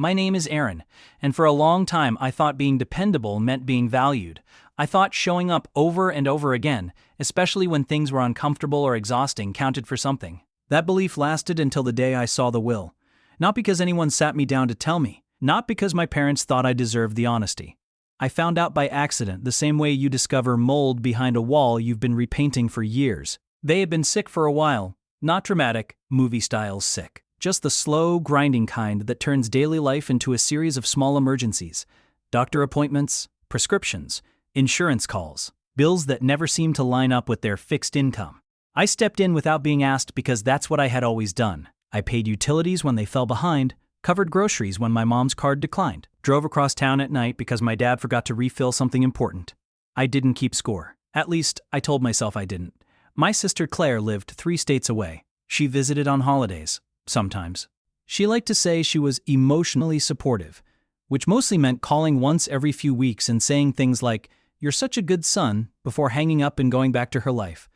My name is Aaron, and for a long time I thought being dependable meant being valued. I thought showing up over and over again, especially when things were uncomfortable or exhausting, counted for something. That belief lasted until the day I saw the will. Not because anyone sat me down to tell me, not because my parents thought I deserved the honesty. I found out by accident, the same way you discover mold behind a wall you've been repainting for years. They had been sick for a while, not dramatic, movie-style sick. Just the slow, grinding kind that turns daily life into a series of small emergencies. Doctor appointments, prescriptions, insurance calls, bills that never seem to line up with their fixed income. I stepped in without being asked because that's what I had always done. I paid utilities when they fell behind, covered groceries when my mom's card declined, drove across town at night because my dad forgot to refill something important. I didn't keep score. At least, I told myself I didn't. My sister Claire lived 3 states away. She visited on holidays. Sometimes. She liked to say she was emotionally supportive, which mostly meant calling once every few weeks and saying things like, "You're such a good son," before hanging up and going back to her life.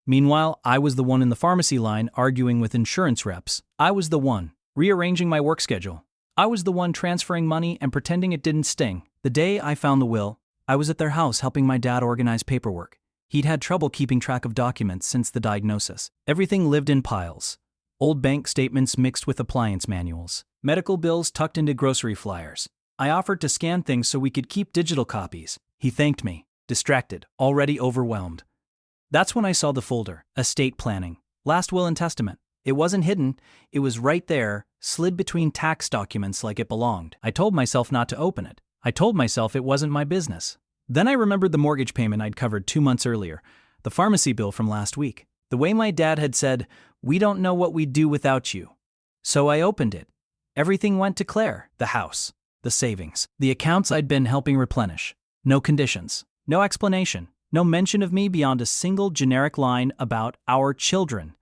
Meanwhile, I was the one in the pharmacy line arguing with insurance reps. I was the one rearranging my work schedule. I was the one transferring money and pretending it didn't sting. The day I found the will, I was at their house helping my dad organize paperwork. He'd had trouble keeping track of documents since the diagnosis. Everything lived in piles. Old bank statements mixed with appliance manuals. Medical bills tucked into grocery flyers. I offered to scan things so we could keep digital copies. He thanked me, distracted, already overwhelmed. That's when I saw the folder, estate planning, last will and testament. It wasn't hidden, it was right there, slid between tax documents like it belonged. I told myself not to open it. I told myself it wasn't my business. Then I remembered the mortgage payment I'd covered 2 months earlier, the pharmacy bill from last week. The way my dad had said, "We don't know what we'd do without you." So I opened it. Everything went to Claire, the house, the savings, the accounts I'd been helping replenish. No conditions, no explanation, no mention of me beyond a single generic line about our children.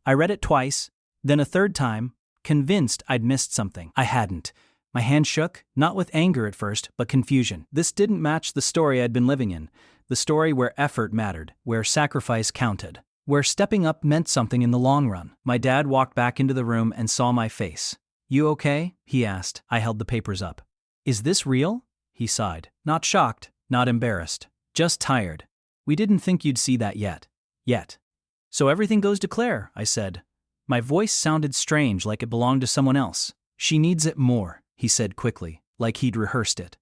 I read it twice, then a third time, convinced I'd missed something. I hadn't. My hand shook, not with anger at first, but confusion. This didn't match the story I'd been living in, the story where effort mattered, where sacrifice counted, where stepping up meant something in the long run. My dad walked back into the room and saw my face. "You okay?" he asked. I held the papers up. "Is this real?" He sighed. Not shocked, not embarrassed, just tired. "We didn't think you'd see that yet." Yet. "So everything goes to Claire," I said. My voice sounded strange, like it belonged to someone else. "She needs it more," he said quickly, like he'd rehearsed it.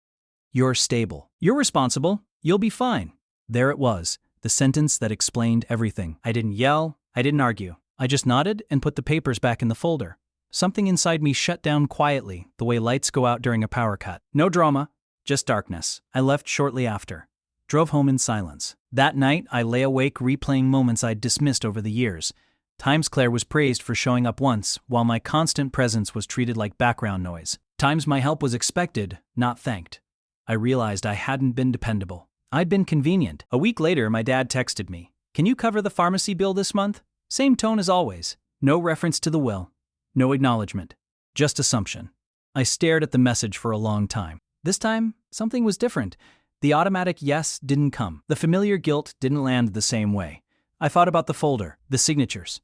"You're stable. You're responsible. You'll be fine." There it was, the sentence that explained everything. I didn't yell, I didn't argue. I just nodded and put the papers back in the folder. Something inside me shut down quietly, the way lights go out during a power cut. No drama, just darkness. I left shortly after. Drove home in silence. That night, I lay awake replaying moments I'd dismissed over the years. Times Claire was praised for showing up once, while my constant presence was treated like background noise. Times my help was expected, not thanked. I realized I hadn't been dependable. I'd been convenient. A week later, my dad texted me. "Can you cover the pharmacy bill this month?" Same tone as always. No reference to the will. No acknowledgement. Just assumption. I stared at the message for a long time. This time, something was different. The automatic yes didn't come. The familiar guilt didn't land the same way. I thought about the folder, the signatures.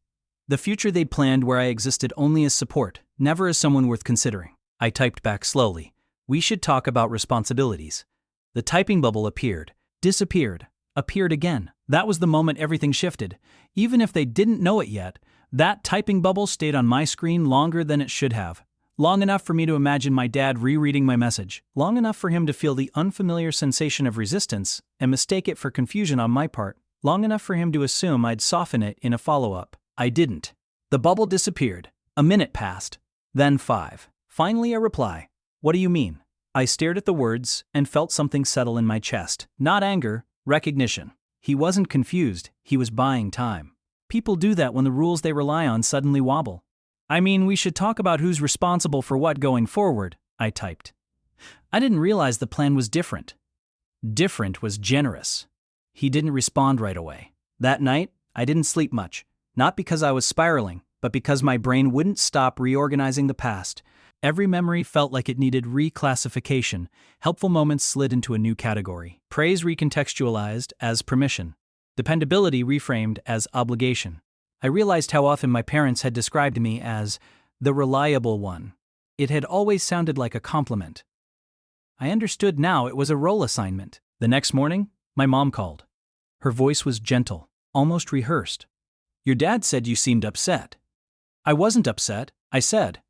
The future they'd planned where I existed only as support, never as someone worth considering. I typed back slowly. "We should talk about responsibilities." The typing bubble appeared, disappeared, appeared again. That was the moment everything shifted. Even if they didn't know it yet, that typing bubble stayed on my screen longer than it should have. Long enough for me to imagine my dad rereading my message. Long enough for him to feel the unfamiliar sensation of resistance and mistake it for confusion on my part. Long enough for him to assume I'd soften it in a follow-up. I didn't. The bubble disappeared. A minute passed. Then 5. Finally a reply. "What do you mean?" I stared at the words and felt something settle in my chest. Not anger, recognition. He wasn't confused, he was buying time. People do that when the rules they rely on suddenly wobble. "I mean, we should talk about who's responsible for what going forward," I typed. I didn't realize the plan was different. Different was generous. He didn't respond right away. That night, I didn't sleep much. Not because I was spiraling, but because my brain wouldn't stop reorganizing the past. Every memory felt like it needed reclassification. Helpful moments slid into a new category. Praise recontextualized as permission. Dependability reframed as obligation. I realized how often my parents had described me as the reliable one. It had always sounded like a compliment. I understood now it was a role assignment. The next morning, my mom called. Her voice was gentle, almost rehearsed. "Your dad said you seemed upset." "I wasn't upset," I said.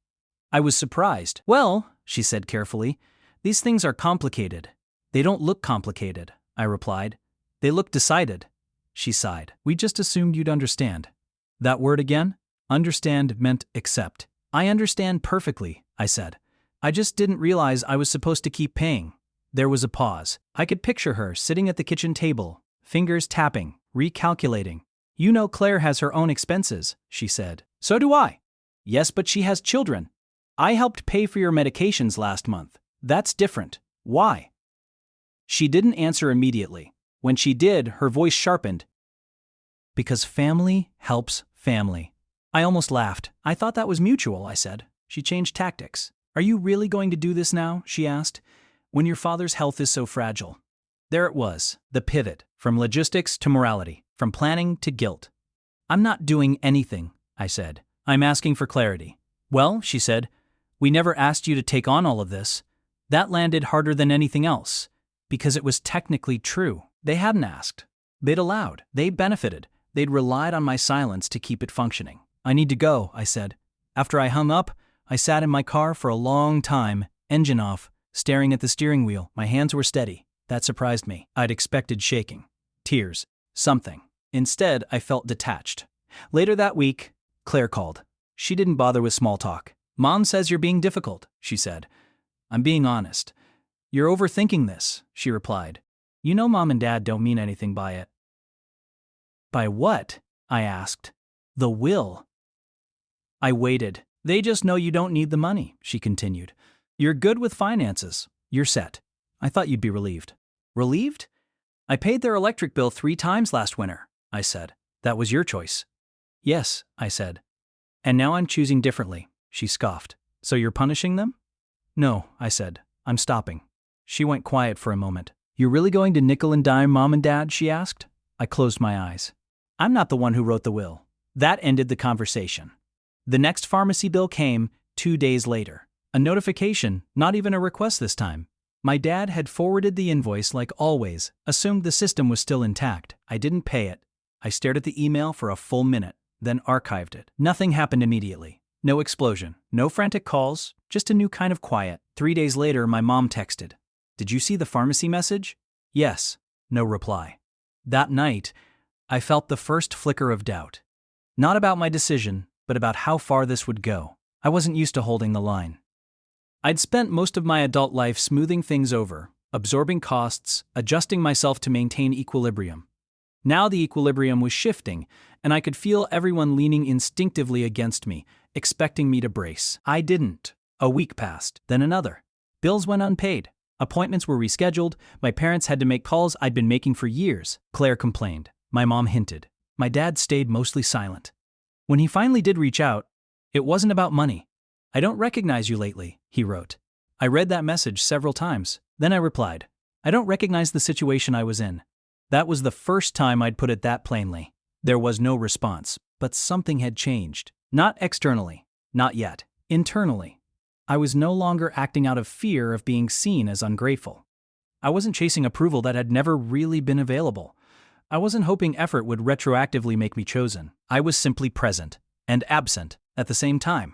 "I was surprised." "Well," she said carefully, "these things are complicated." "They don't look complicated," I replied. "They look decided." She sighed. "We just assumed you'd understand." That word again? Understand meant accept. "I understand perfectly," I said. "I just didn't realize I was supposed to keep paying." There was a pause. I could picture her sitting at the kitchen table, fingers tapping, recalculating. "You know Claire has her own expenses," she said. "So do I." "Yes, but she has children." "I helped pay for your medications last month." "That's different." "Why?" She didn't answer immediately. When she did, her voice sharpened. "Because family helps family." I almost laughed. "I thought that was mutual," I said. She changed tactics. "Are you really going to do this now?" she asked. "When your father's health is so fragile." There it was, the pivot, from logistics to morality, from planning to guilt. "I'm not doing anything," I said. "I'm asking for clarity." "Well," she said, "we never asked you to take on all of this." That landed harder than anything else, because it was technically true. They hadn't asked. They'd allowed. They benefited. They'd relied on my silence to keep it functioning. "I need to go," I said. After I hung up, I sat in my car for a long time, engine off, staring at the steering wheel. My hands were steady. That surprised me. I'd expected shaking, tears, something. Instead, I felt detached. Later that week, Claire called. She didn't bother with small talk. "Mom says you're being difficult," she said. "I'm being honest." "You're overthinking this," she replied. "You know Mom and Dad don't mean anything by it." "By what?" I asked. "The will." I waited. "They just know you don't need the money," she continued. "You're good with finances. You're set." I thought you'd be relieved. "Relieved?" "I paid their electric bill 3 times last winter," I said. "That was your choice." "Yes," I said. "And now I'm choosing differently," she scoffed. "So you're punishing them?" "No," I said. "I'm stopping." She went quiet for a moment. "You're really going to nickel and dime Mom and Dad?" she asked. I closed my eyes. "I'm not the one who wrote the will." That ended the conversation. The next pharmacy bill came 2 days later. A notification, not even a request this time. My dad had forwarded the invoice like always, assumed the system was still intact. I didn't pay it. I stared at the email for a full minute, then archived it. Nothing happened immediately. No explosion, no frantic calls, just a new kind of quiet. 3 days later, my mom texted. "Did you see the pharmacy message?" "Yes." No reply. That night, I felt the first flicker of doubt. Not about my decision, but about how far this would go. I wasn't used to holding the line. I'd spent most of my adult life smoothing things over, absorbing costs, adjusting myself to maintain equilibrium. Now the equilibrium was shifting, and I could feel everyone leaning instinctively against me, expecting me to brace. I didn't. A week passed, then another. Bills went unpaid. Appointments were rescheduled. My parents had to make calls I'd been making for years. Claire complained. My mom hinted. My dad stayed mostly silent. When he finally did reach out, it wasn't about money. "I don't recognize you lately," he wrote. I read that message several times. Then I replied, "I don't recognize the situation I was in." That was the first time I'd put it that plainly. There was no response, but something had changed. Not externally, not yet. Internally. I was no longer acting out of fear of being seen as ungrateful. I wasn't chasing approval that had never really been available. I wasn't hoping effort would retroactively make me chosen. I was simply present and absent at the same time.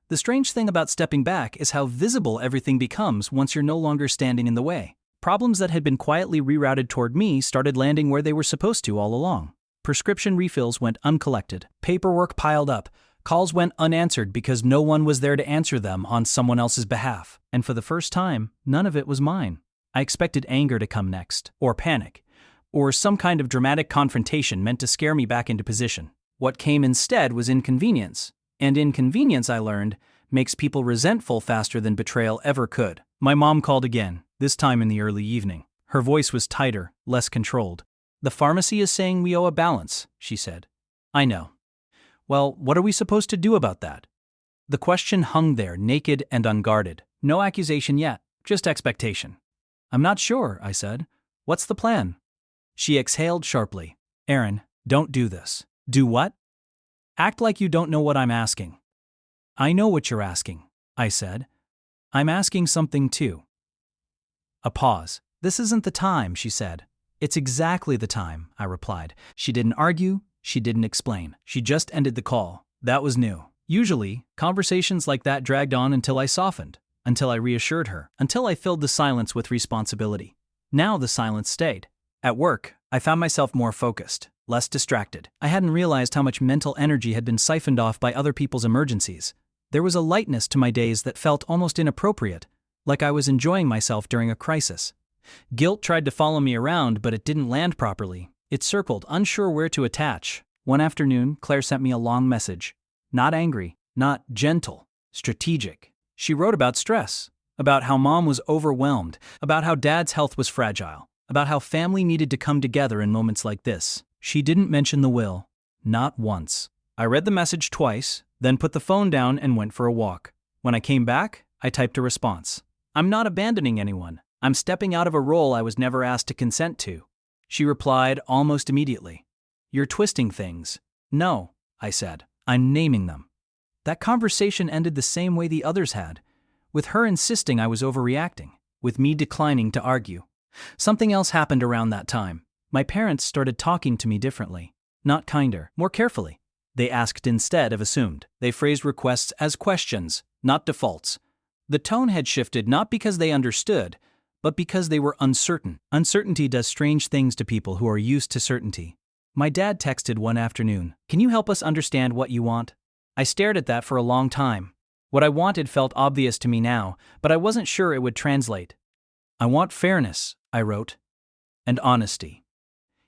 The strange thing about stepping back is how visible everything becomes once you're no longer standing in the way. Problems that had been quietly rerouted toward me started landing where they were supposed to all along. Prescription refills went uncollected. Paperwork piled up. Calls went unanswered because no one was there to answer them on someone else's behalf. And for the first time, none of it was mine. I expected anger to come next, or panic, or some kind of dramatic confrontation meant to scare me back into position. What came instead was inconvenience. And inconvenience, I learned, makes people resentful faster than betrayal ever could. My mom called again, this time in the early evening. Her voice was tighter, less controlled. "The pharmacy is saying we owe a balance," she said. "I know." "Well, what are we supposed to do about that?" The question hung there, naked and unguarded. No accusation yet, just expectation. "I'm not sure," I said. "What's the plan?" She exhaled sharply. "Aaron, don't do this." "Do what?" "Act like you don't know what I'm asking." "I know what you're asking," I said. I'm asking something too. A pause. This isn't the time, she said. It's exactly the time, I replied. She didn't argue, she didn't explain. She just ended the call. That was new. Usually, conversations like that dragged on until I softened, until I reassured her, until I filled the silence with responsibility. Now the silence stayed. At work, I found myself more focused, less distracted. I hadn't realized how much mental energy had been siphoned off by other people's emergencies. There was a lightness to my days that felt almost inappropriate, like I was enjoying myself during a crisis. Guilt tried to follow me around, but it didn't land properly. It circled, unsure where to attach. One afternoon, Claire sent me a long message. Not angry, not gentle, strategic. She wrote about stress, about how mom was overwhelmed, about how dad's health was fragile, about how family needed to come together in moments like this. She didn't mention the will, not once. I read the message twice, then put the phone down and went for a walk. When I came back, I typed a response. I'm not abandoning anyone. I'm stepping out of a role I was never asked to consent to. She replied almost immediately. You're twisting things. No, I said. I'm naming them. That conversation ended the same way the others had, with her insisting I was overreacting, with me declining to argue. Something else happened around that time. My parents started talking to me differently, not kinder, more carefully. They asked instead of assumed. They phrased requests as questions, not defaults. The tone had shifted not because they understood, but because they were uncertain. Uncertainty does strange things to people who are used to certainty. My dad texted one afternoon, "Can you help us understand what you want?" I stared at that for a long time. What I wanted felt obvious to me now, but I wasn't sure it would translate. I want fairness, I wrote, and honesty.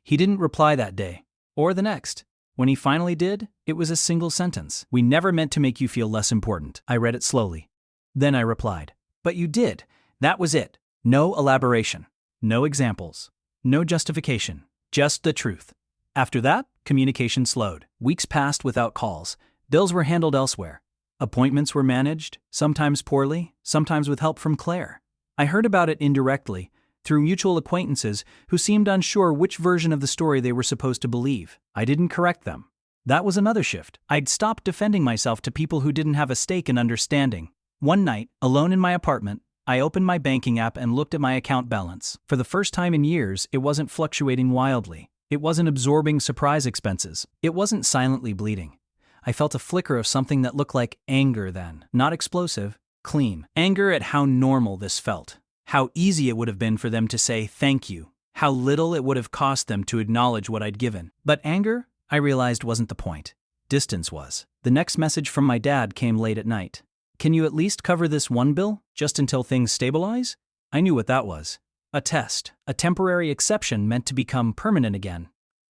He didn't reply that day, or the next. When he finally did, it was a single sentence. We never meant to make you feel less important. I read it slowly. Then I replied, but you did. That was it. No elaboration. No examples. No justification. Just the truth. After that, communication slowed. Weeks passed without calls. Bills were handled elsewhere. Appointments were managed, sometimes poorly, sometimes with help from Claire. I heard about it indirectly, through mutual acquaintances who seemed unsure which version of the story they were supposed to believe. I didn't correct them. That was another shift. I'd stopped defending myself to people who didn't have a stake in understanding. One night, alone in my apartment, I opened my banking app and looked at my account balance. For the first time in years, it wasn't fluctuating wildly. It wasn't absorbing surprise expenses. It wasn't silently bleeding. I felt a flicker of something that looked like anger then. Not explosive, clean. Anger at how normal this felt. How easy it would have been for them to say thank you. How little it would have cost them to acknowledge what I'd given. But anger, I realized, wasn't the point. Distance was. The next message from my dad came late at night. Can you at least cover this one bill, just until things stabilize? I knew what that was. A test, a temporary exception meant to become permanent again.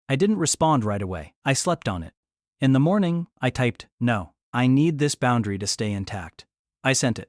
I didn't respond right away. I slept on it. In the morning, I typed, no, I need this boundary to stay intact. I sent it.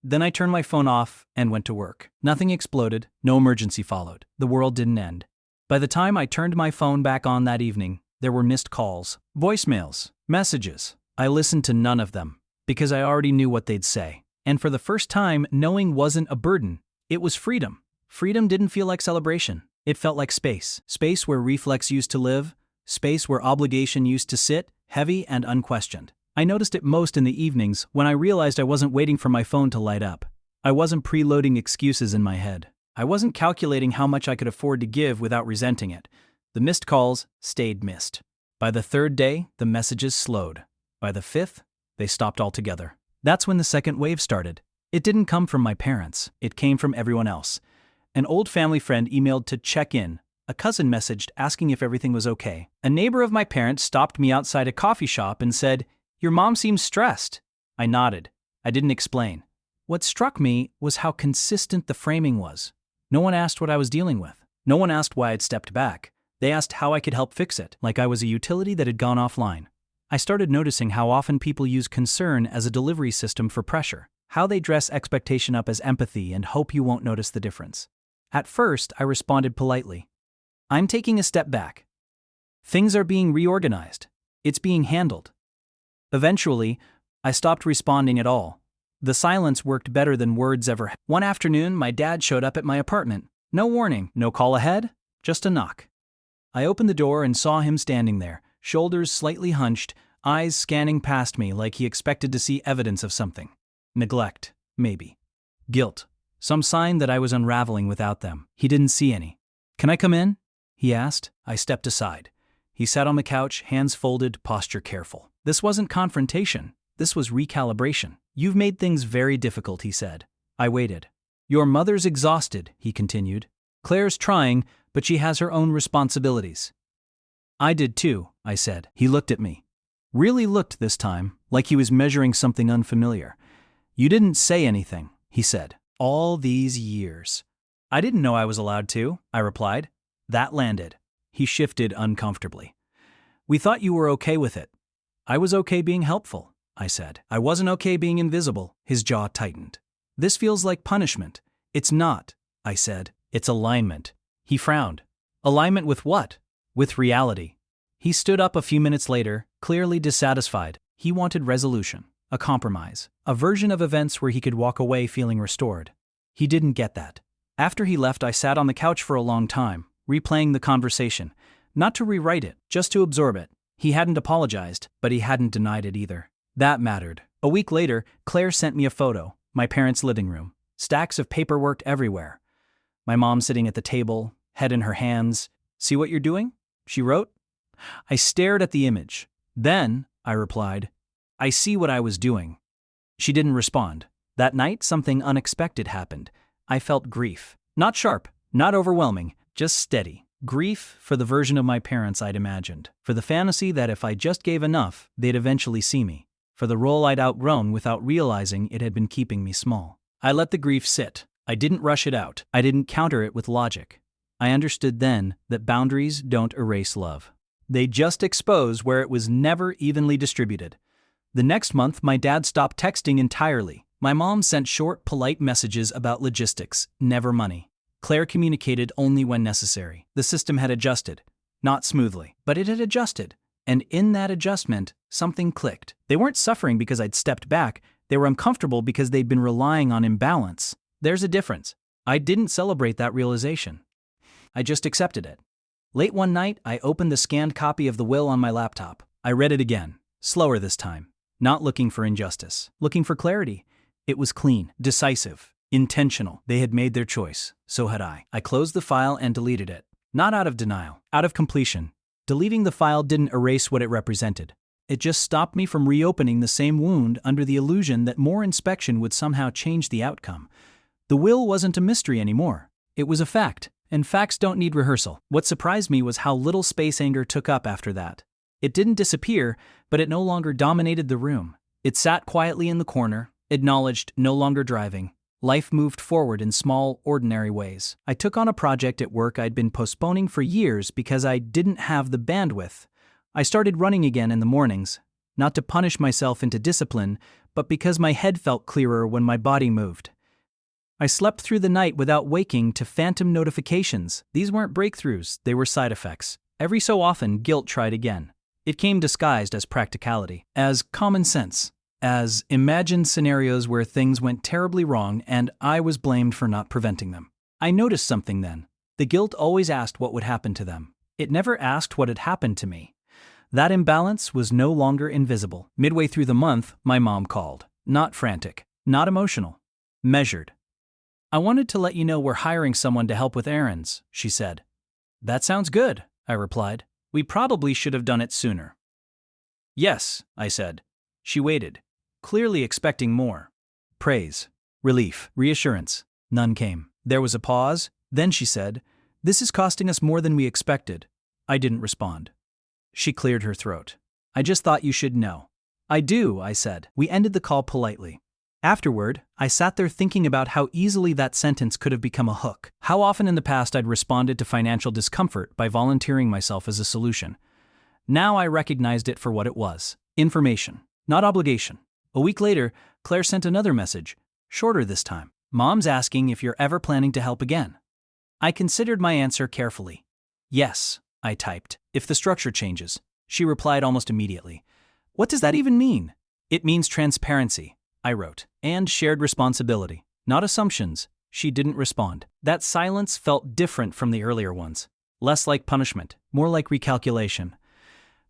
Then I turned my phone off and went to work. Nothing exploded, no emergency followed. The world didn't end. By the time I turned my phone back on that evening, there were missed calls, voicemails, messages. I listened to none of them, because I already knew what they'd say. And for the first time, knowing wasn't a burden. It was freedom. Freedom didn't feel like celebration. It felt like space. Space where reflex used to live. Space where obligation used to sit, heavy and unquestioned. I noticed it most in the evenings when I realized I wasn't waiting for my phone to light up. I wasn't preloading excuses in my head. I wasn't calculating how much I could afford to give without resenting it. The missed calls stayed missed. By the third day, the messages slowed. By the fifth, they stopped altogether. That's when the second wave started. It didn't come from my parents. It came from everyone else. An old family friend emailed to check in. A cousin messaged asking if everything was okay. A neighbor of my parents stopped me outside a coffee shop and said, "Your mom seems stressed." I nodded. I didn't explain. What struck me was how consistent the framing was. No one asked what I was dealing with. No one asked why I'd stepped back. They asked how I could help fix it, like I was a utility that had gone offline. I started noticing how often people use concern as a delivery system for pressure, how they dress expectation up as empathy and hope you won't notice the difference. At first, I responded politely. I'm taking a step back. Things are being reorganized. It's being handled. Eventually, I stopped responding at all. The silence worked better than words ever. One afternoon, my dad showed up at my apartment. No warning, no call ahead, just a knock. I opened the door and saw him standing there, shoulders slightly hunched, eyes scanning past me like he expected to see evidence of something. Neglect, maybe. Guilt. Some sign that I was unraveling without them. He didn't see any. "Can I come in?" he asked. I stepped aside. He sat on the couch, hands folded, posture careful. This wasn't confrontation. This was recalibration. "You've made things very difficult," he said. I waited. "Your mother's exhausted," he continued. "Claire's trying, but she has her own responsibilities." "I did too," I said. He looked at me. Really looked this time, like he was measuring something unfamiliar. "You didn't say anything," he said. "All these years." "I didn't know I was allowed to," I replied. That landed. He shifted uncomfortably. "We thought you were okay with it." "I was okay being helpful," I said. "I wasn't okay being invisible." His jaw tightened. "This feels like punishment." "It's not," I said. "It's alignment." He frowned. "Alignment with what?" "With reality." He stood up a few minutes later, clearly dissatisfied. He wanted resolution, a compromise, a version of events where he could walk away feeling restored. He didn't get that. After he left, I sat on the couch for a long time, replaying the conversation, not to rewrite it, just to absorb it. He hadn't apologized, but he hadn't denied it either. That mattered. A week later, Claire sent me a photo, my parents' living room, stacks of paperwork everywhere. My mom sitting at the table, head in her hands. "See what you're doing?" she wrote. I stared at the image. "Then," I replied, "I see what I was doing." She didn't respond. That night, something unexpected happened. I felt grief. Not sharp, not overwhelming, just steady. Grief for the version of my parents I'd imagined. For the fantasy that if I just gave enough, they'd eventually see me. For the role I'd outgrown without realizing it had been keeping me small. I let the grief sit. I didn't rush it out. I didn't counter it with logic. I understood then that boundaries don't erase love. They just expose where it was never evenly distributed. The next month, my dad stopped texting entirely. My mom sent short, polite messages about logistics, never money. Claire communicated only when necessary. The system had adjusted. Not smoothly, but it had adjusted. And in that adjustment, something clicked. They weren't suffering because I'd stepped back. They were uncomfortable because they'd been relying on imbalance. There's a difference. I didn't celebrate that realization. I just accepted it. Late one night, I opened the scanned copy of the will on my laptop. I read it again, slower this time, not looking for injustice, looking for clarity. It was clean, decisive, intentional. They had made their choice, so had I. I closed the file and deleted it, not out of denial, out of completion. Deleting the file didn't erase what it represented. It just stopped me from reopening the same wound under the illusion that more inspection would somehow change the outcome. The will wasn't a mystery anymore. It was a fact. And facts don't need rehearsal. What surprised me was how little space anger took up after that. It didn't disappear, but it no longer dominated the room. It sat quietly in the corner, acknowledged no longer driving. Life moved forward in small, ordinary ways. I took on a project at work I'd been postponing for years because I didn't have the bandwidth. I started running again in the mornings, not to punish myself into discipline, but because my head felt clearer when my body moved. I slept through the night without waking to phantom notifications. These weren't breakthroughs, they were side effects. Every so often, guilt tried again. It came disguised as practicality, as common sense, as imagined scenarios where things went terribly wrong and I was blamed for not preventing them. I noticed something then. The guilt always asked what would happen to them. It never asked what had happened to me. That imbalance was no longer invisible. Midway through the month, my mom called. Not frantic, not emotional, measured. "I wanted to let you know we're hiring someone to help with errands," she said. "That sounds good," I replied. "We probably should have done it sooner." "Yes," I said. She waited, clearly expecting more. Praise, relief, reassurance. None came. There was a pause. Then she said, "This is costing us more than we expected." I didn't respond. She cleared her throat. "I just thought you should know." "I do," I said. We ended the call politely. Afterward, I sat there thinking about how easily that sentence could have become a hook. How often in the past I'd responded to financial discomfort by volunteering myself as a solution. Now I recognized it for what it was. Information, not obligation. A week later, Claire sent another message, shorter this time. "Mom's asking if you're ever planning to help again." I considered my answer carefully. "Yes," I typed, "if the structure changes." She replied almost immediately. "What does that even mean?" "It means transparency," I wrote, "and shared responsibility, not assumptions." She didn't respond. That silence felt different from the earlier ones. Less like punishment, more like recalculation.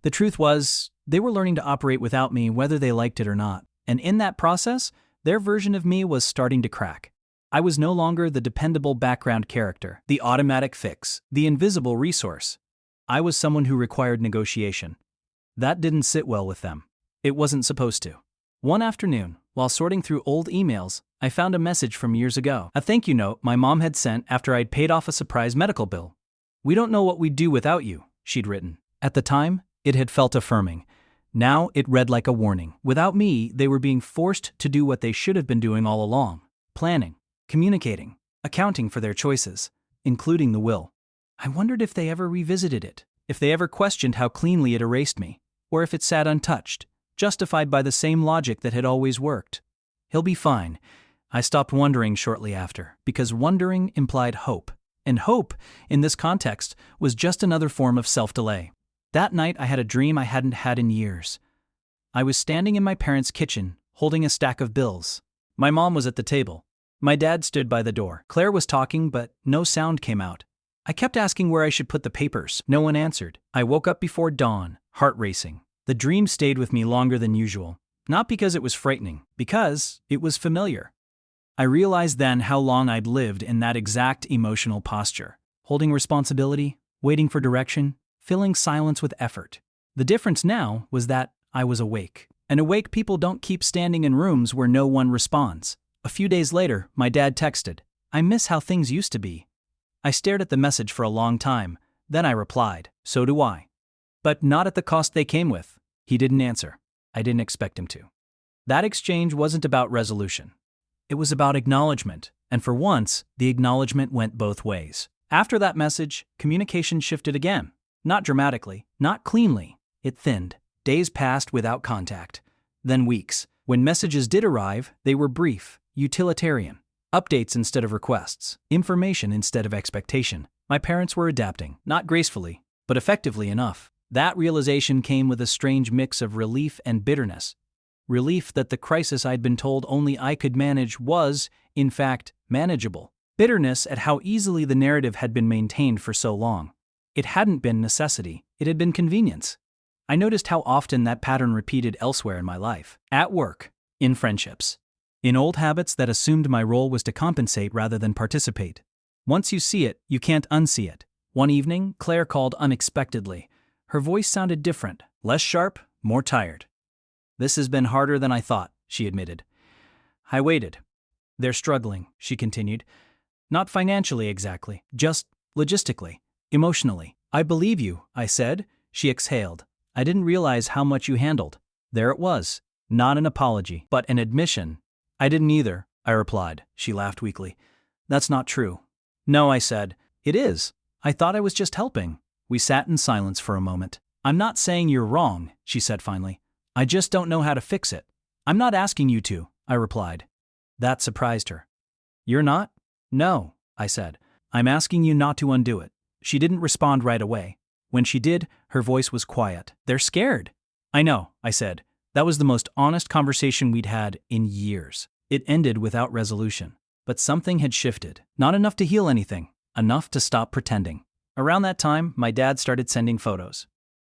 The truth was, they were learning to operate without me whether they liked it or not. And in that process, their version of me was starting to crack. I was no longer the dependable background character, the automatic fix, the invisible resource. I was someone who required negotiation. That didn't sit well with them. It wasn't supposed to. One afternoon, while sorting through old emails, I found a message from years ago, a thank you note my mom had sent after I'd paid off a surprise medical bill. "We don't know what we'd do without you," she'd written. At the time, it had felt affirming. Now it read like a warning. Without me, they were being forced to do what they should have been doing all along: planning, communicating, accounting for their choices, including the will. I wondered if they ever revisited it, if they ever questioned how cleanly it erased me, or if it sat untouched, justified by the same logic that had always worked. "He'll be fine." I stopped wondering shortly after, because wondering implied hope. And hope, in this context, was just another form of self-delay. That night I had a dream I hadn't had in years. I was standing in my parents' kitchen, holding a stack of bills. My mom was at the table. My dad stood by the door. Claire was talking, but no sound came out. I kept asking where I should put the papers. No one answered. I woke up before dawn, heart racing. The dream stayed with me longer than usual. Not because it was frightening, because it was familiar. I realized then how long I'd lived in that exact emotional posture, holding responsibility, waiting for direction, filling silence with effort. The difference now was that I was awake. And awake people don't keep standing in rooms where no one responds. A few days later, my dad texted, "I miss how things used to be." I stared at the message for a long time, then I replied, "So do I." But not at the cost they came with. He didn't answer. I didn't expect him to. That exchange wasn't about resolution. It was about acknowledgement, and for once, the acknowledgement went both ways. After that message, communication shifted again. Not dramatically, not cleanly. It thinned. Days passed without contact. Then weeks. When messages did arrive, they were brief, utilitarian. Updates instead of requests. Information instead of expectation. My parents were adapting, not gracefully, but effectively enough. That realization came with a strange mix of relief and bitterness. Relief that the crisis I'd been told only I could manage was, in fact, manageable. Bitterness at how easily the narrative had been maintained for so long. It hadn't been necessity, it had been convenience. I noticed how often that pattern repeated elsewhere in my life. At work, in friendships, in old habits that assumed my role was to compensate rather than participate. Once you see it, you can't unsee it. One evening, Claire called unexpectedly. Her voice sounded different, less sharp, more tired. "This has been harder than I thought," she admitted. I waited. "They're struggling," she continued. "Not financially exactly, just logistically, emotionally." "I believe you," I said. She exhaled. "I didn't realize how much you handled." There it was. Not an apology, but an admission. "I didn't either," I replied. She laughed weakly. "That's not true." "No," I said. "It is. I thought I was just helping." We sat in silence for a moment. "I'm not saying you're wrong," she said finally. "I just don't know how to fix it." "I'm not asking you to," I replied. That surprised her. "You're not?" "No," I said. "I'm asking you not to undo it." She didn't respond right away. When she did, her voice was quiet. "They're scared." "I know," I said. That was the most honest conversation we'd had in years. It ended without resolution. But something had shifted. Not enough to heal anything, enough to stop pretending. Around that time, my dad started sending photos.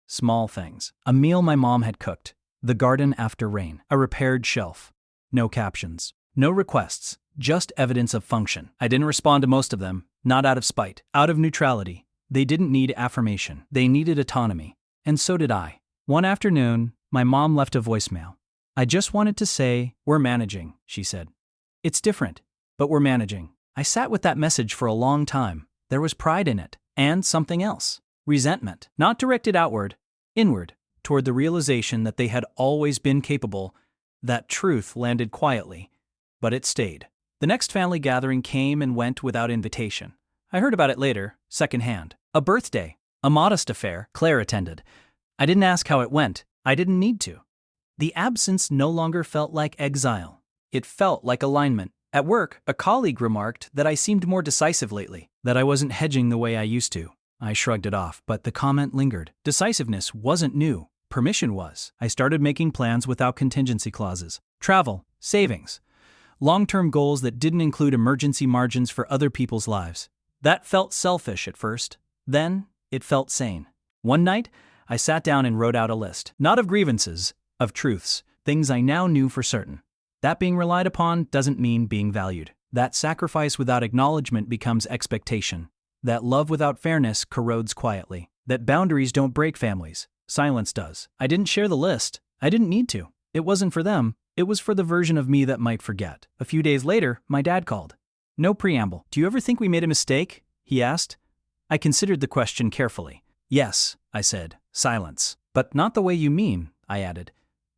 Small things. A meal my mom had cooked. The garden after rain. A repaired shelf. No captions. No requests. Just evidence of function. I didn't respond to most of them, not out of spite, out of neutrality. They didn't need affirmation. They needed autonomy. And so did I. One afternoon, my mom left a voicemail. "I just wanted to say, we're managing," she said. "It's different, but we're managing." I sat with that message for a long time. There was pride in it. And something else. Resentment. Not directed outward, inward, toward the realization that they had always been capable. That truth landed quietly, but it stayed. The next family gathering came and went without invitation. I heard about it later, secondhand. A birthday, a modest affair, Claire attended. I didn't ask how it went. I didn't need to. The absence no longer felt like exile. It felt like alignment. At work, a colleague remarked that I seemed more decisive lately, that I wasn't hedging the way I used to. I shrugged it off, but the comment lingered. Decisiveness wasn't new. Permission was. I started making plans without contingency clauses. Travel, savings, long-term goals that didn't include emergency margins for other people's lives. That felt selfish at first. Then, it felt sane. One night, I sat down and wrote out a list. Not of grievances, of truths, things I now knew for certain. That being relied upon doesn't mean being valued. That sacrifice without acknowledgement becomes expectation. That love without fairness corrodes quietly. That boundaries don't break families. Silence does. I didn't share the list. I didn't need to. It wasn't for them. It was for the version of me that might forget. A few days later, my dad called. No preamble. "Do you ever think we made a mistake?" he asked. I considered the question carefully. "Yes," I said. Silence. "But not the way you mean," I added.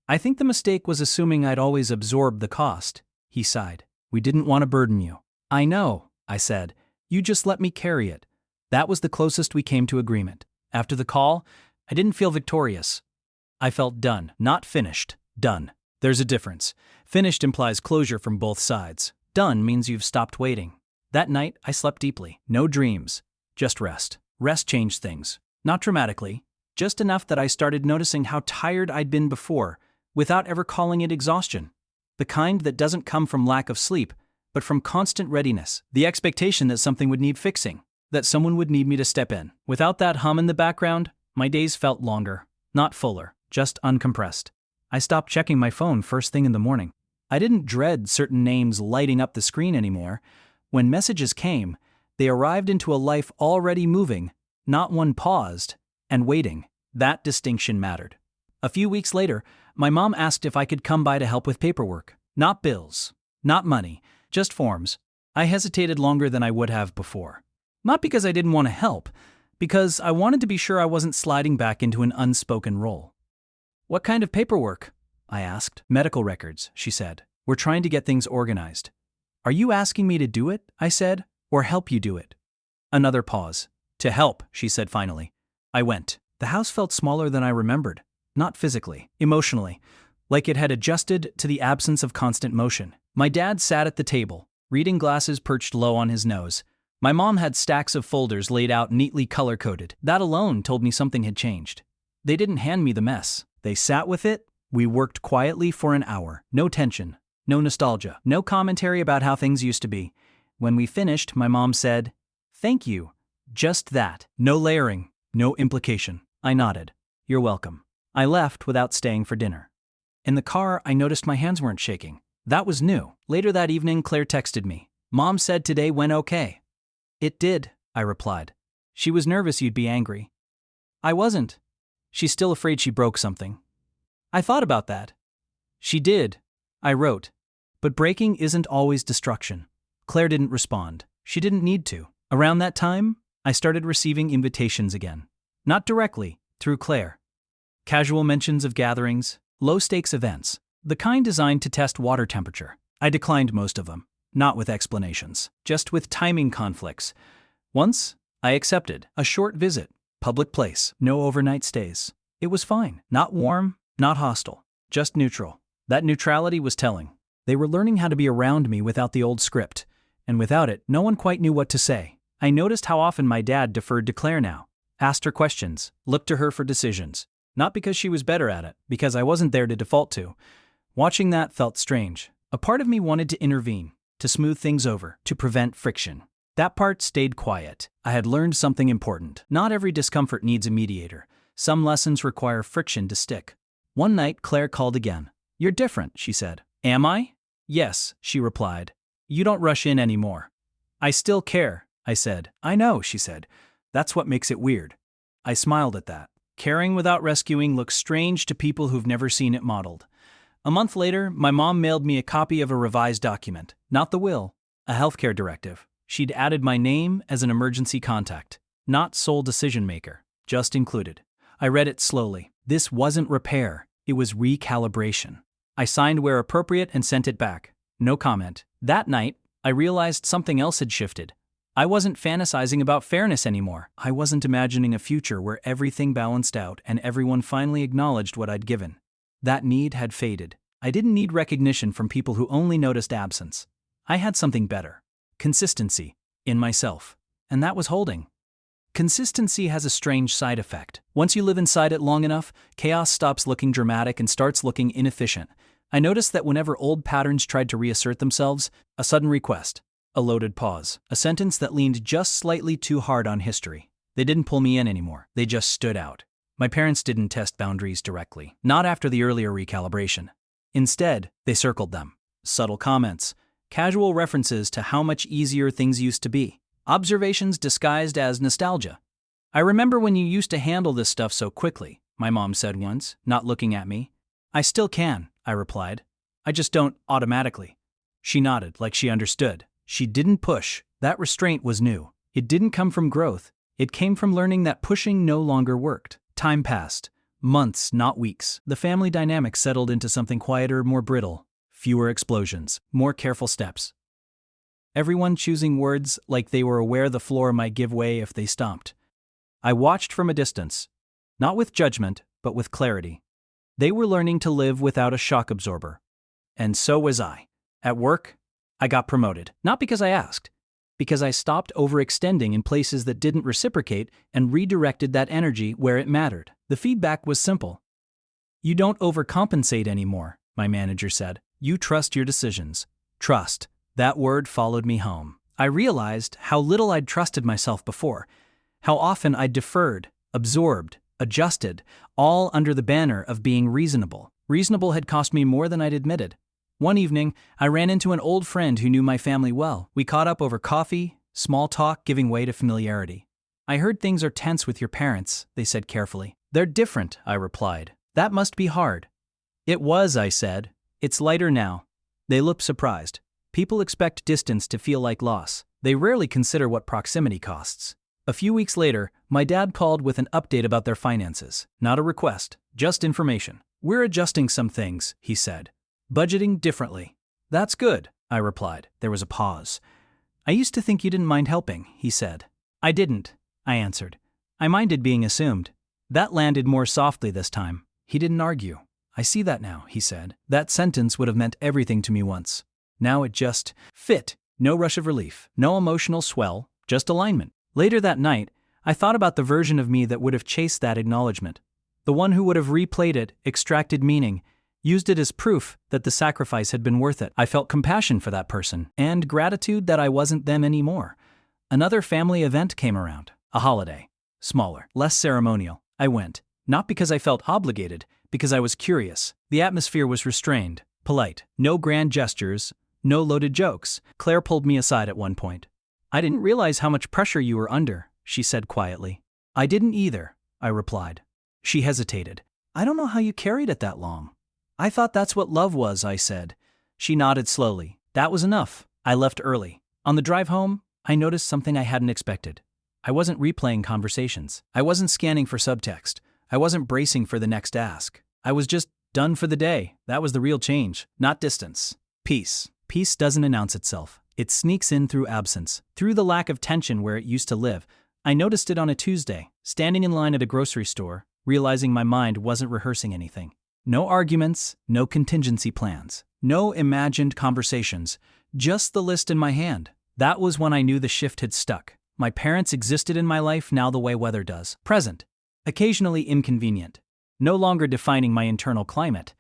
"I think the mistake was assuming I'd always absorb the cost." He sighed. "We didn't want to burden you." "I know," I said. "You just let me carry it." That was the closest we came to agreement. After the call, I didn't feel victorious. I felt done, not finished. Done. There's a difference. Finished implies closure from both sides. Done means you've stopped waiting. That night, I slept deeply. No dreams. Just rest. Rest changed things. Not dramatically. Just enough that I started noticing how tired I'd been before, without ever calling it exhaustion. The kind that doesn't come from lack of sleep, but from constant readiness. The expectation that something would need fixing. That someone would need me to step in. Without that hum in the background, my days felt longer. Not fuller. Just uncompressed. I stopped checking my phone first thing in the morning. I didn't dread certain names lighting up the screen anymore. When messages came, they arrived into a life already moving, not one paused and waiting. That distinction mattered. A few weeks later, my mom asked if I could come by to help with paperwork. Not bills, not money, just forms. I hesitated longer than I would have before. Not because I didn't want to help, because I wanted to be sure I wasn't sliding back into an unspoken role. "What kind of paperwork?" I asked. "Medical records," she said. "We're trying to get things organized." "Are you asking me to do it?" I said, "or help you do it?" Another pause. "To help," she said finally. I went. The house felt smaller than I remembered. Not physically, emotionally, like it had adjusted to the absence of constant motion. My dad sat at the table, reading glasses perched low on his nose. My mom had stacks of folders laid out neatly color-coded. That alone told me something had changed. They didn't hand me the mess. They sat with it. We worked quietly for an hour. No tension, no nostalgia, no commentary about how things used to be. When we finished, my mom said, "Thank you." Just that. No layering, no implication. I nodded. "You're welcome." I left without staying for dinner. In the car, I noticed my hands weren't shaking. That was new. Later that evening, Claire texted me. "Mom said today went okay." "It did," I replied. "She was nervous you'd be angry." "I wasn't. She's still afraid she broke something." "I thought about that." "She did," I wrote. "But breaking isn't always destruction." Claire didn't respond. She didn't need to. Around that time, I started receiving invitations again. Not directly, through Claire. Casual mentions of gatherings, low-stakes events, the kind designed to test water temperature. I declined most of them, not with explanations, just with timing conflicts. Once, I accepted a short visit, public place, no overnight stays. It was fine. Not warm, not hostile, just neutral. That neutrality was telling. They were learning how to be around me without the old script, and without it, no one quite knew what to say. I noticed how often my dad deferred to Claire now, asked her questions, looked to her for decisions. Not because she was better at it, because I wasn't there to default to. Watching that felt strange. A part of me wanted to intervene, to smooth things over, to prevent friction. That part stayed quiet. I had learned something important. Not every discomfort needs a mediator. Some lessons require friction to stick. One night, Claire called again. "You're different," she said. "Am I?" "Yes," she replied. "You don't rush in anymore." "I still care," I said. "I know," she said. "That's what makes it weird." I smiled at that. Caring without rescuing looks strange to people who've never seen it modeled. A month later, my mom mailed me a copy of a revised document. Not the will, a healthcare directive. She'd added my name as an emergency contact. Not sole decision maker, just included. I read it slowly. This wasn't repair, it was recalibration. I signed where appropriate and sent it back. No comment. That night, I realized something else had shifted. I wasn't fantasizing about fairness anymore. I wasn't imagining a future where everything balanced out and everyone finally acknowledged what I'd given. That need had faded. I didn't need recognition from people who only noticed absence. I had something better. Consistency. In myself. And that was holding. Consistency has a strange side effect. Once you live inside it long enough, chaos stops looking dramatic and starts looking inefficient. I noticed that whenever old patterns tried to reassert themselves, a sudden request, a loaded pause, a sentence that leaned just slightly too hard on history. They didn't pull me in anymore. They just stood out. My parents didn't test boundaries directly, not after the earlier recalibration. Instead, they circled them. Subtle comments, casual references to how much easier things used to be. Observations disguised as nostalgia. "I remember when you used to handle this stuff so quickly," my mom said once, not looking at me. "I still can," I replied. "I just don't automatically." She nodded, like she understood. She didn't push. That restraint was new. It didn't come from growth. It came from learning that pushing no longer worked. Time passed. Months, not weeks. The family dynamic settled into something quieter, more brittle. Fewer explosions. More careful steps. Everyone choosing words like they were aware the floor might give way if they stomped. I watched from a distance. Not with judgment, but with clarity. They were learning to live without a shock absorber. And so was I. At work, I got promoted. Not because I asked. Because I stopped overextending in places that didn't reciprocate and redirected that energy where it mattered. The feedback was simple. "You don't overcompensate anymore," my manager said. "You trust your decisions." Trust. That word followed me home. I realized how little I'd trusted myself before. How often I'd deferred, absorbed, adjusted, all under the banner of being reasonable. Reasonable had cost me more than I'd admitted. One evening, I ran into an old friend who knew my family well. We caught up over coffee, small talk giving way to familiarity. "I heard things are tense with your parents," they said carefully. "They're different," I replied. "That must be hard." "It was," I said. "It's lighter now." They looked surprised. People expect distance to feel like loss. They rarely consider what proximity costs. A few weeks later, my dad called with an update about their finances. Not a request, just information. "We're adjusting some things," he said. "Budgeting differently." "That's good," I replied. There was a pause. "I used to think you didn't mind helping," he said. "I didn't," I answered. "I minded being assumed." That landed more softly this time. He didn't argue. "I see that now," he said. That sentence would have meant everything to me once. Now it just fit. No rush of relief, no emotional swell, just alignment. Later that night, I thought about the version of me that would have chased that acknowledgement. The one who would have replayed it, extracted meaning, used it as proof that the sacrifice had been worth it. I felt compassion for that person, and gratitude that I wasn't them anymore. Another family event came around. A holiday. Smaller, less ceremonial. I went. Not because I felt obligated, because I was curious. The atmosphere was restrained, polite. No grand gestures, no loaded jokes. Claire pulled me aside at one point. "I didn't realize how much pressure you were under," she said quietly. "I didn't either," I replied. She hesitated. "I don't know how you carried it that long." "I thought that's what love was," I said. She nodded slowly. That was enough. I left early. On the drive home, I noticed something I hadn't expected. I wasn't replaying conversations. I wasn't scanning for subtext. I wasn't bracing for the next ask. I was just done for the day. That was the real change, not distance. Peace. Peace doesn't announce itself. It sneaks in through absence, through the lack of tension where it used to live. I noticed it on a Tuesday, standing in line at a grocery store, realizing my mind wasn't rehearsing anything. No arguments, no contingency plans, no imagined conversations, just the list in my hand. That was when I knew the shift had stuck. My parents existed in my life now the way weather does. Present. Occasionally inconvenient. No longer defining my internal climate.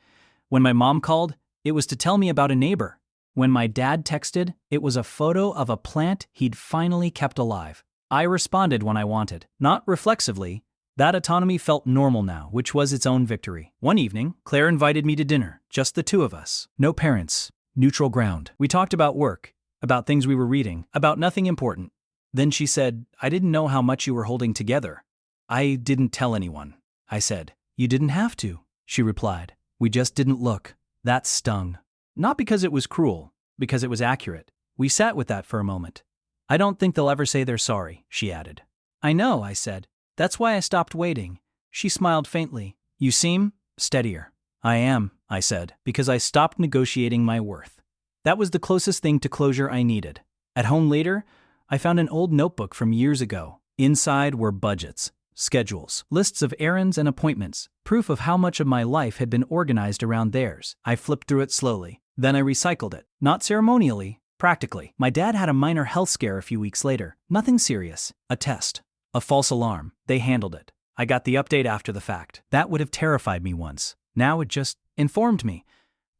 When my mom called, it was to tell me about a neighbor. When my dad texted, it was a photo of a plant he'd finally kept alive. I responded when I wanted, not reflexively. That autonomy felt normal now, which was its own victory. One evening, Claire invited me to dinner, just the two of us. No parents, neutral ground. We talked about work, about things we were reading, about nothing important. Then she said, "I didn't know how much you were holding together." "I didn't tell anyone," I said. "You didn't have to," she replied. "We just didn't look." That stung. Not because it was cruel, because it was accurate. We sat with that for a moment. "I don't think they'll ever say they're sorry," she added. "I know," I said. "That's why I stopped waiting." She smiled faintly. "You seem steadier." "I am," I said, because I stopped negotiating my worth. That was the closest thing to closure I needed. At home later, I found an old notebook from years ago. Inside were budgets, schedules, lists of errands and appointments, proof of how much of my life had been organized around theirs. I flipped through it slowly. Then I recycled it. Not ceremonially, practically. My dad had a minor health scare a few weeks later. Nothing serious. A test. A false alarm. They handled it. I got the update after the fact. That would have terrified me once. Now it just informed me.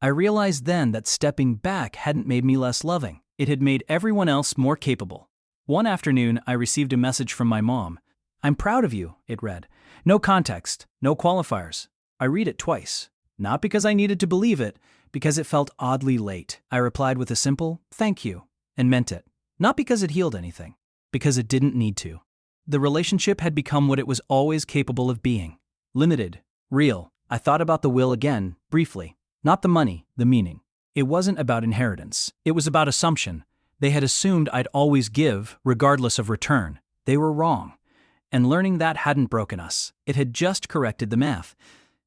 I realized then that stepping back hadn't made me less loving. It had made everyone else more capable. One afternoon, I received a message from my mom. "I'm proud of you," it read. No context, no qualifiers. I read it twice. Not because I needed to believe it, because it felt oddly late. I replied with a simple, "Thank you," and meant it. Not because it healed anything, because it didn't need to. The relationship had become what it was always capable of being. Limited, real. I thought about the will again, briefly. Not the money, the meaning. It wasn't about inheritance. It was about assumption. They had assumed I'd always give, regardless of return. They were wrong. And learning that hadn't broken us. It had just corrected the math.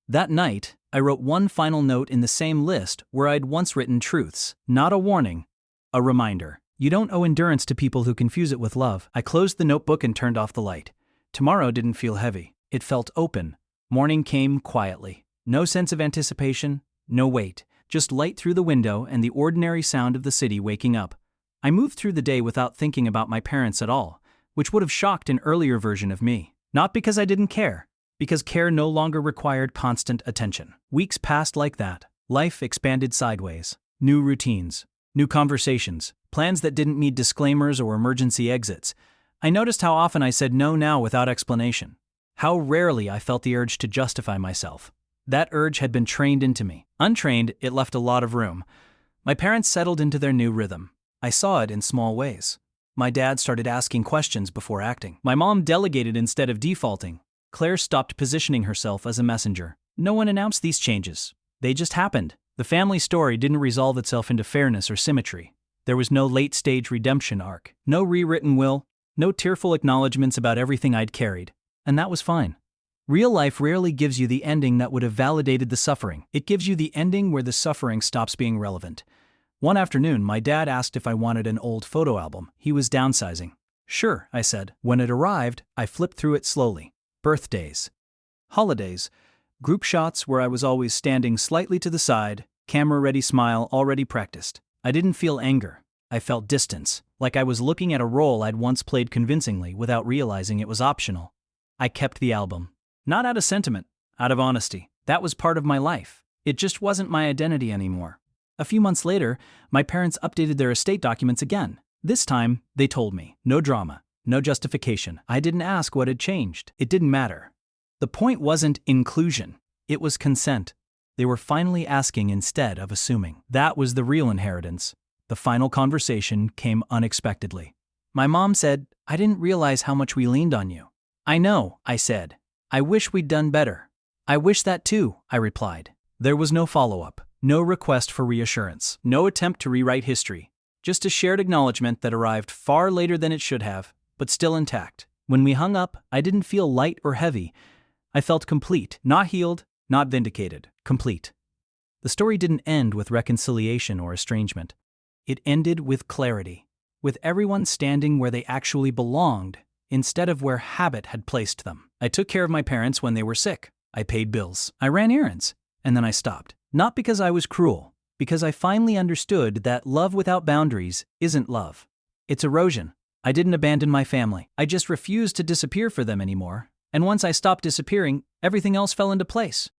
That night, I wrote one final note in the same list where I'd once written truths. Not a warning, a reminder. You don't owe endurance to people who confuse it with love. I closed the notebook and turned off the light. Tomorrow didn't feel heavy. It felt open. Morning came quietly. No sense of anticipation, no weight. Just light through the window and the ordinary sound of the city waking up. I moved through the day without thinking about my parents at all, which would have shocked an earlier version of me. Not because I didn't care, because care no longer required constant attention. Weeks passed like that. Life expanded sideways. New routines, new conversations, plans that didn't need disclaimers or emergency exits. I noticed how often I said no now without explanation. How rarely I felt the urge to justify myself. That urge had been trained into me. Untrained, it left a lot of room. My parents settled into their new rhythm. I saw it in small ways. My dad started asking questions before acting. My mom delegated instead of defaulting. Claire stopped positioning herself as a messenger. No one announced these changes. They just happened. The family story didn't resolve itself into fairness or symmetry. There was no late-stage redemption arc, no rewritten will, no tearful acknowledgments about everything I'd carried. And that was fine. Real life rarely gives you the ending that would have validated the suffering. It gives you the ending where the suffering stops being relevant. One afternoon, my dad asked if I wanted an old photo album. He was downsizing. Sure, I said. When it arrived, I flipped through it slowly. Birthdays. Holidays. Group shots where I was always standing slightly to the side, camera-ready smile already practiced. I didn't feel anger. I felt distance, like I was looking at a role I'd once played convincingly without realizing it was optional. I kept the album. Not out of sentiment, out of honesty. That was part of my life. It just wasn't my identity anymore. A few months later, my parents updated their estate documents again. This time, they told me. No drama, no justification. I didn't ask what had changed. It didn't matter. The point wasn't inclusion. It was consent. They were finally asking instead of assuming. That was the real inheritance. The final conversation came unexpectedly. My mom said, "I didn't realize how much we leaned on you." "I know," I said. "I wish we'd done better." "I wish that too," I replied. There was no follow-up, no request for reassurance, no attempt to rewrite history, just a shared acknowledgement that arrived far later than it should have, but still intact. When we hung up, I didn't feel light or heavy. I felt complete, not healed, not vindicated, complete. The story didn't end with reconciliation or estrangement. It ended with clarity, with everyone standing where they actually belonged, instead of where habit had placed them. I took care of my parents when they were sick. I paid bills. I ran errands. And then I stopped. Not because I was cruel, because I finally understood that love without boundaries isn't love. It's erosion. I didn't abandon my family. I just refused to disappear for them anymore. And once I stopped disappearing, everything else fell into place.